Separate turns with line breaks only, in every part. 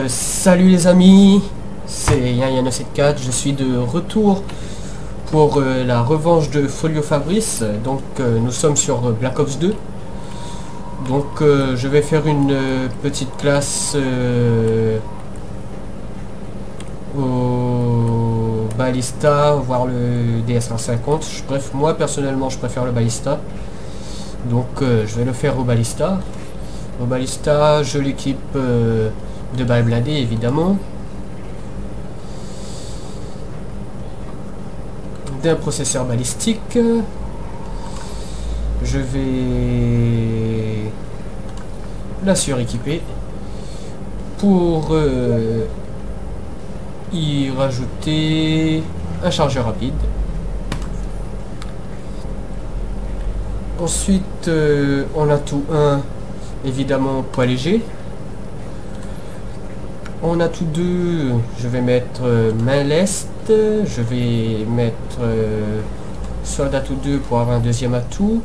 Salut les amis, c'est Yann974, je suis de retour pour la revanche de Folio Fabrice. Nous sommes sur Black Ops 2. Je vais faire une petite classe au Ballista, voire le DS150. Bref, moi personnellement je préfère le Ballista. Je vais le faire au Ballista. Au Ballista, je l'équipe de balles blindées évidemment, d'un processeur balistique. Je vais la suréquiper pour y rajouter un chargeur rapide. Ensuite, en atout 1, évidemment poids léger. En atout 2, je vais mettre main leste. Je vais mettre soldat atout 2 pour avoir un deuxième atout.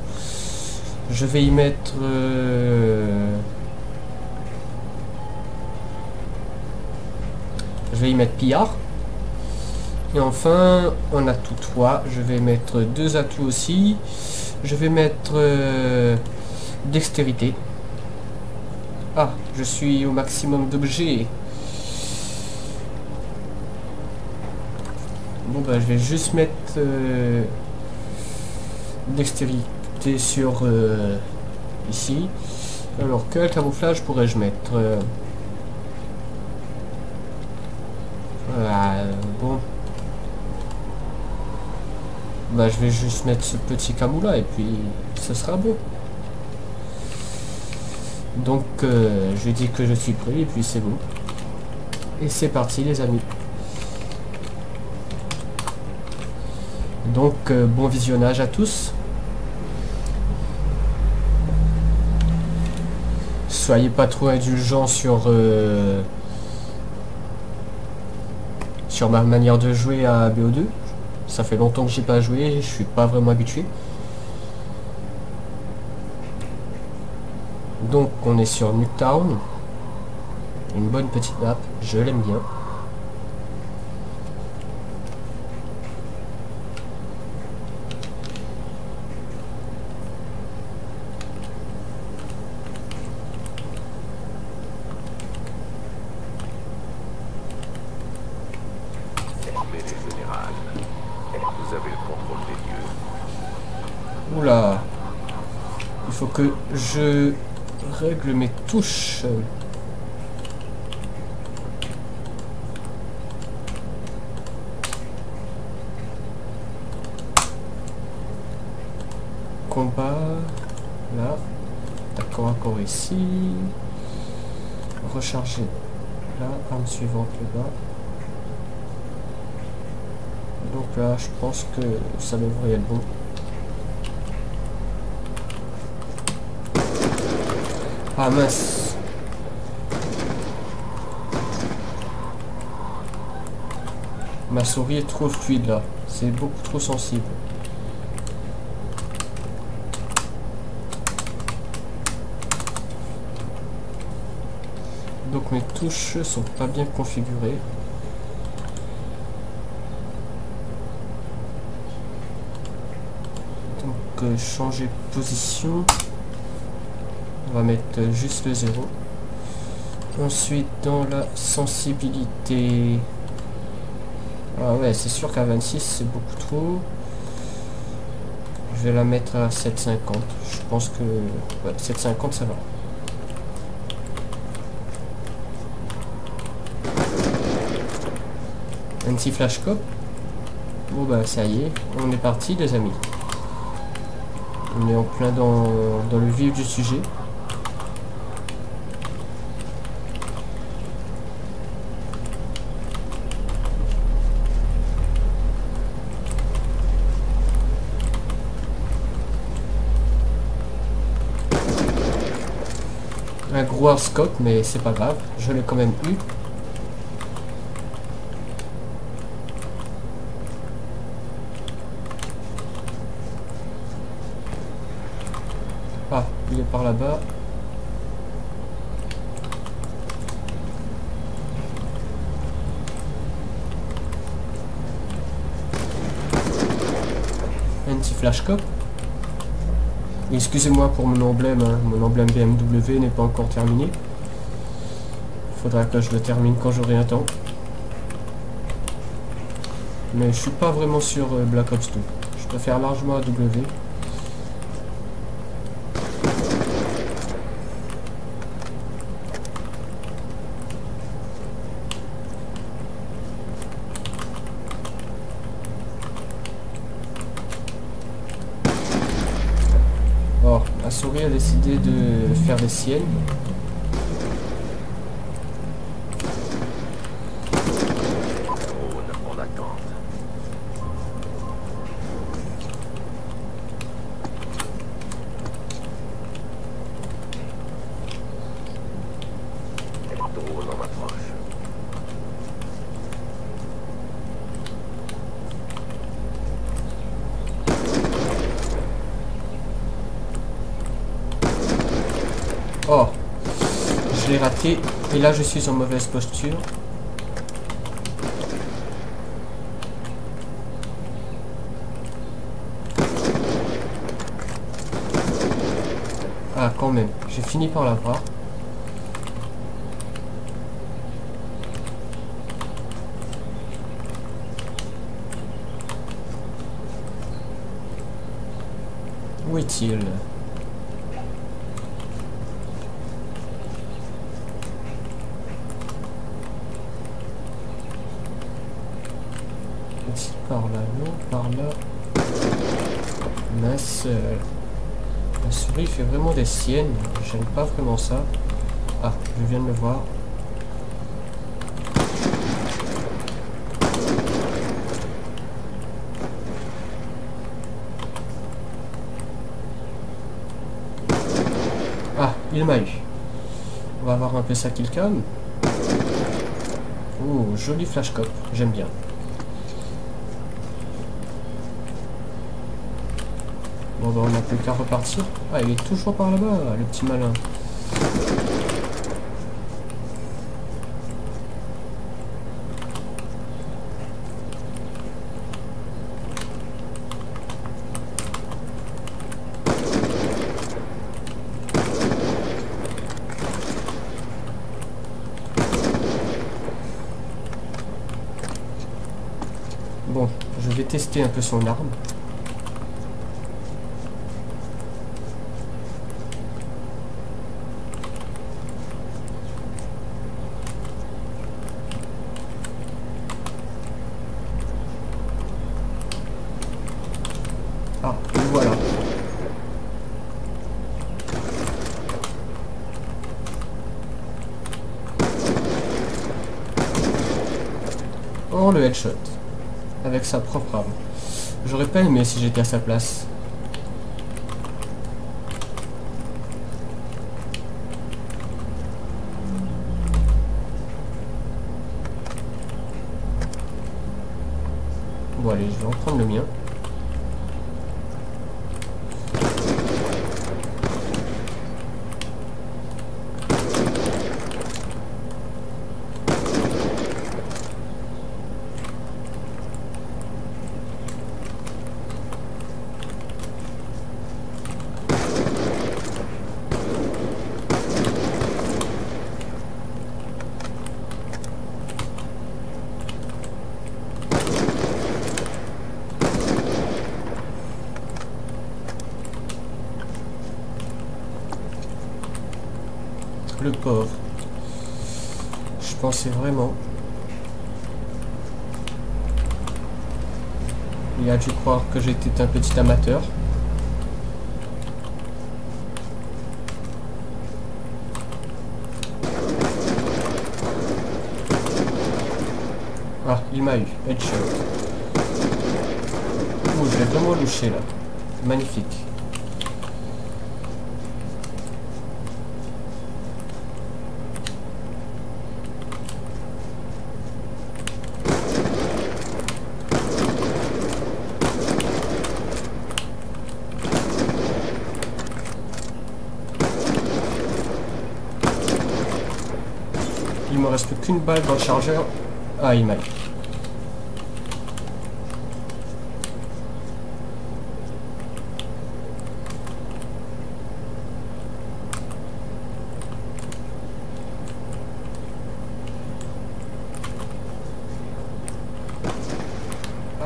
Je vais y mettre pillard. Et enfin, en atout 3, je vais mettre deux atouts aussi. Je vais mettre dextérité. Ah, je suis au maximum d'objets. Bon bah je vais juste mettre dextérité sur ici. Alors quel camouflage pourrais-je mettre bon. Bah je vais juste mettre ce petit camou là et puis ce sera bon. Je dis que je suis prêt et puis c'est bon. Et c'est parti les amis. Bon visionnage à tous. Soyez pas trop indulgents sur ma manière de jouer à BO2. Ça fait longtemps que j'ai pas joué, je suis pas vraiment habitué. Donc on est sur Nuketown, une bonne petite map, je l'aime bien.
Vous avez le contrôle des lieux.
Oula, il faut que je règle mes touches. Combat, là, d'accord, accord ici. Recharger, là, arme suivante là-bas. Donc là, je pense que ça devrait être bon. Ah mince. Ma souris est trop fluide là. C'est beaucoup trop sensible. Donc mes touches sont pas bien configurées. Changer de position, on va mettre juste le 0. Ensuite dans la sensibilité, ah ouais c'est sûr qu'à 26 c'est beaucoup trop, je vais la mettre à 750. Je pense que ouais, 750 ça va. Anti-flashcope. Bon bah ça y est, on est parti les amis. On est en plein dans le vif du sujet. Un gros scope, mais c'est pas grave, je l'ai quand même eu. Ah, il est par là-bas. Anti-flashcope. Excusez-moi pour mon emblème, hein. Mon emblème BMW n'est pas encore terminé. Faudra que je le termine quand j'aurai un temps. Mais je suis pas vraiment sur Black Ops 2. Je préfère largement AW. Oh, la souris a décidé de faire des siennes. Oh, je l'ai raté et là je suis en mauvaise posture. Ah, quand même, j'ai fini par l'avoir. Où est-il ? Par là, non, par là. Mince. La souris fait vraiment des siennes. J'aime pas vraiment ça. Ah, je viens de le voir. Ah, il m'a eu. On va voir un peu sa killcam. Oh, joli flashcope. J'aime bien. Bon bah on n'a plus qu'à repartir. Ah, il est toujours par là-bas, le petit malin. Bon, je vais tester un peu son arme. Ah, et voilà. Oh, le headshot. Avec sa propre arme. J'aurais pas aimé si j'étais à sa place. Bon allez, je vais reprendre le mien. Le pauvre. Je pensais vraiment. Il a dû croire que j'étais un petit amateur. Ah, il m'a eu. Headshot. Ouh, je l'ai vraiment louché là. Magnifique. Il me reste plus qu'une balle dans le chargeur. Ah, il m'a eu.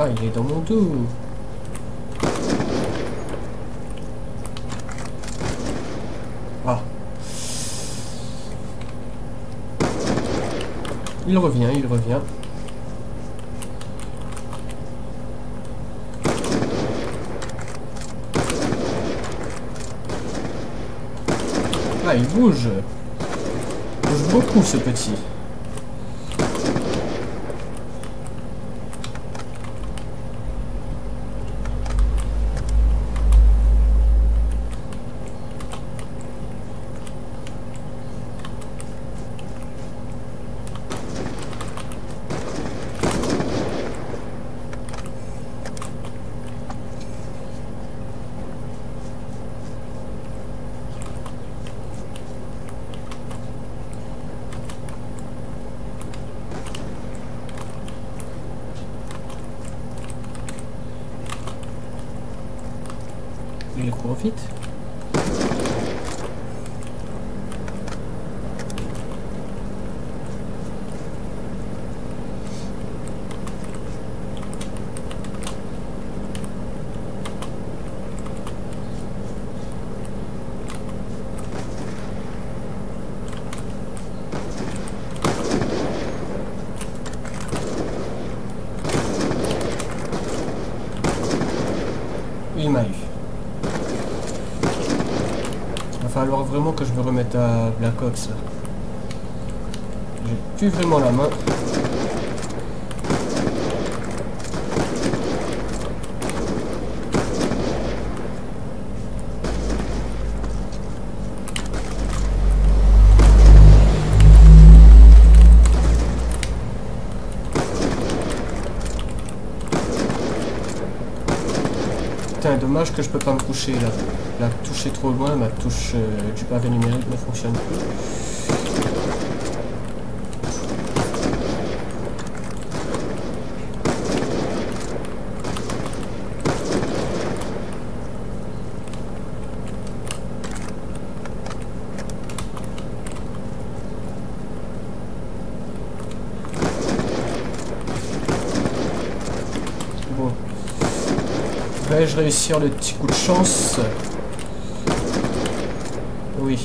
Ah, il est dans mon dos. Ah. Il revient, il revient. Ah, il bouge. Il bouge beaucoup, ce petit. Il court vite. Il m'a eu. Il va falloir vraiment que je me remette à Black Ops. J'ai plus vraiment la main. Putain, dommage que je peux pas me coucher là. La touche est trop loin, ma touche du pavé numérique ne fonctionne plus. Bon. Vais-je réussir le petit coup de chance? Oui.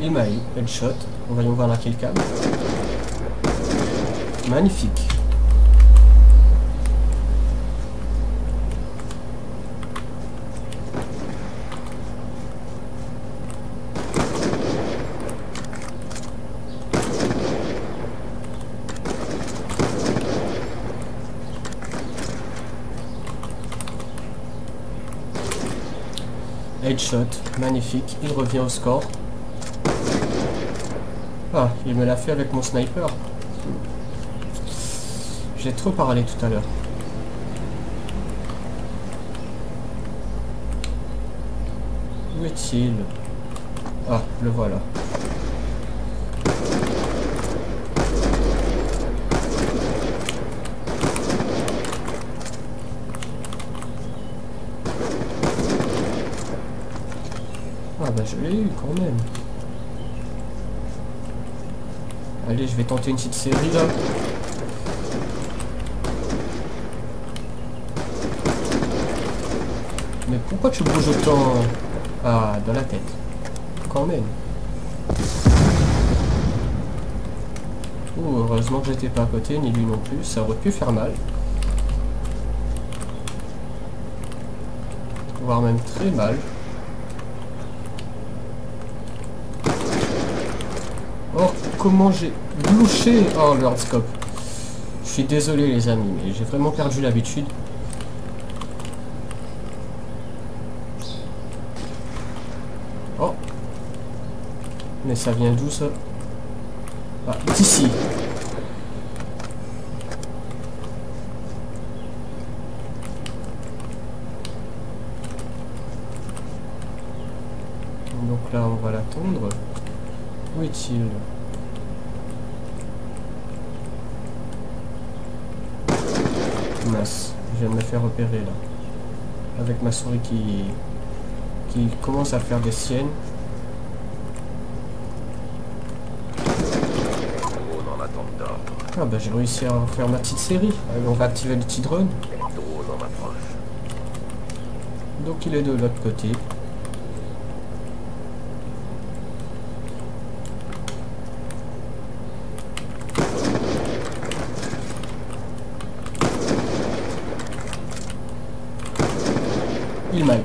Il m'a eu, headshot. On va y voir la killcam. Magnifique. Headshot, magnifique. Il revient au score. Ah, il me l'a fait avec mon sniper. J'ai trop parlé tout à l'heure. Où est-il? Ah, le voilà. Ah bah je l'ai eu quand même. Allez, je vais tenter une petite série là. Mais pourquoi tu bouges autant? Ah, dans la tête. Quand même. Oh, heureusement que j'étais pas à côté, ni lui non plus. Ça aurait pu faire mal. Voire même très mal. Oh, comment j'ai blouché. Oh, le hardscope. Je suis désolé les amis, mais j'ai vraiment perdu l'habitude. Oh. Mais ça vient d'où ça? Ah, d'ici. Donc là, on va l'attendre. Où est-il? Mince, je viens de me faire repérer là. Avec ma souris qui commence à faire des siennes.
Drone en attente d'ordre.
Ah bah j'ai réussi à faire ma petite série. Allez, on va activer le petit drone.
Drone en approche.
Donc il est de l'autre côté. Il m'a eu.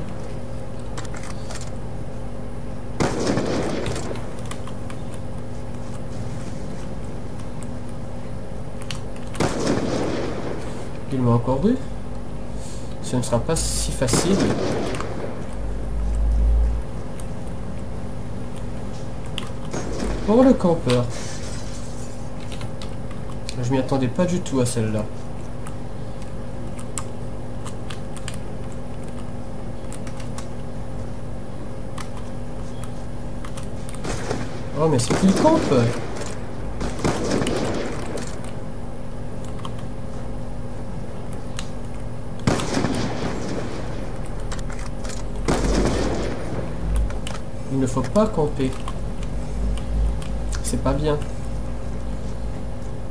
Il m'a encore eu. Ce ne sera pas si facile. Pour le campeur. Je m'y attendais pas du tout à celle-là. Oh mais c'est qui le campe? Il ne faut pas camper. C'est pas bien.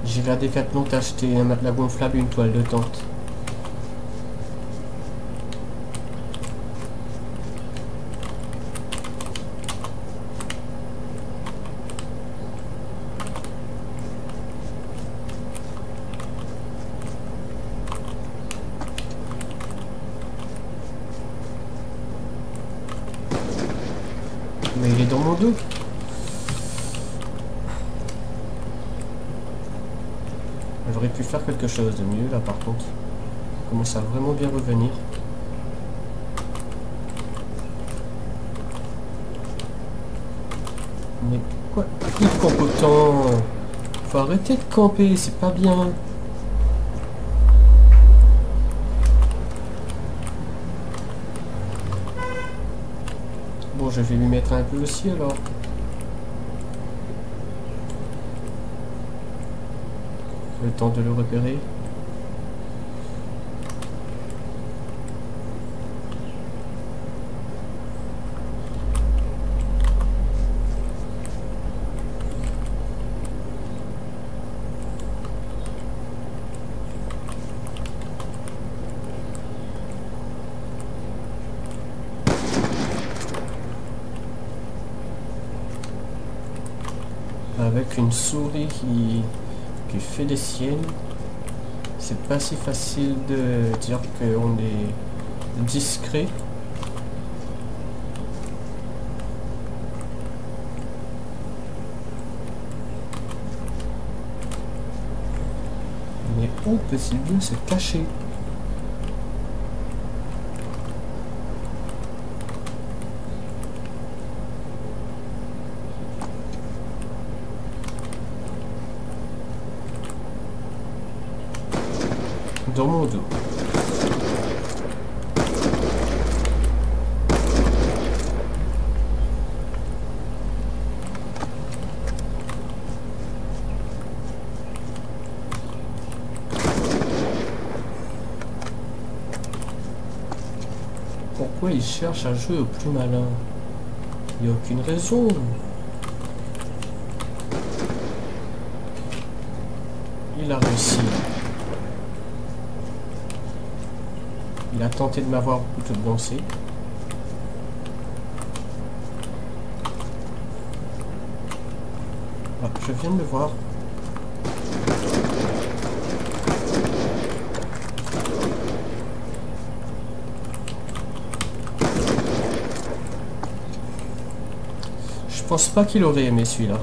J'irai à Decathlon t'acheter un matelas gonflable et une toile de tente. Mais il est dans mon dos. J'aurais pu faire quelque chose de mieux là par contre. Il commence à vraiment bien revenir. Mais quoi? Il campe autant. Faut arrêter de camper, c'est pas bien. Bon, je vais lui mettre un peu aussi alors. Le temps de le repérer. Avec une souris qui fait des siennes, c'est pas si facile de dire qu'on est discret. Mais où peut-il bien se cacher? Dans mon dos. Pourquoi il cherche à jouer au plus malin? Il n'y a aucune raison. Il a réussi. Il a tenté de m'avoir outrepassé. Ah, je viens de le voir. Je pense pas qu'il aurait aimé celui-là.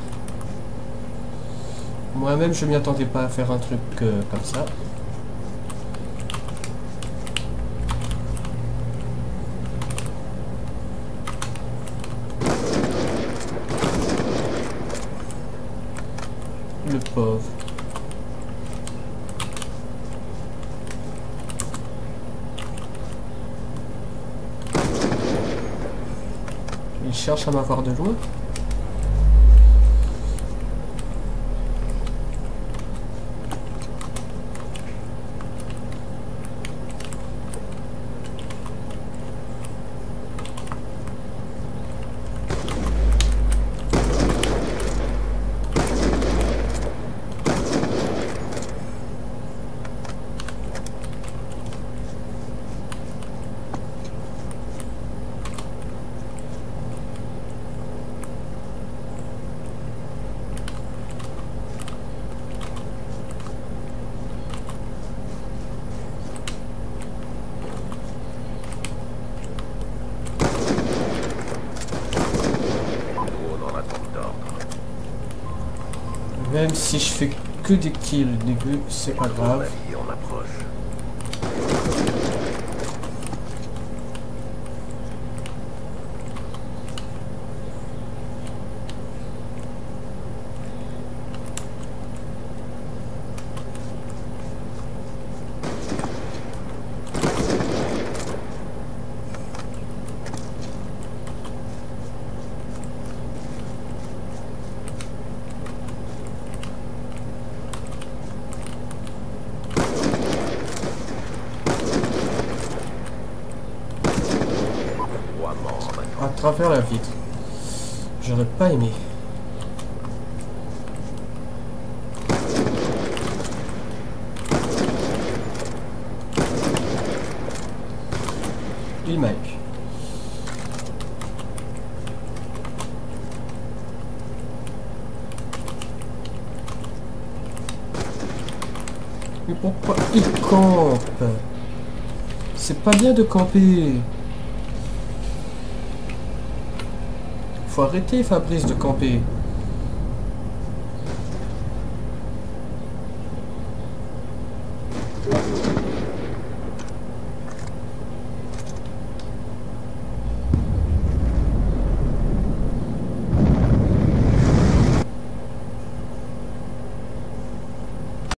Moi-même, je m'y attendais pas à faire un truc comme ça. Le pauvre. Il cherche à m'avoir de loin. Même si je fais que des kills au début, c'est pas grave.
On approche.
À travers la vitre. J'aurais pas aimé. Il m'a eu. Mais pourquoi il campe? C'est pas bien de camper. Faut arrêter, Fabrice, de camper.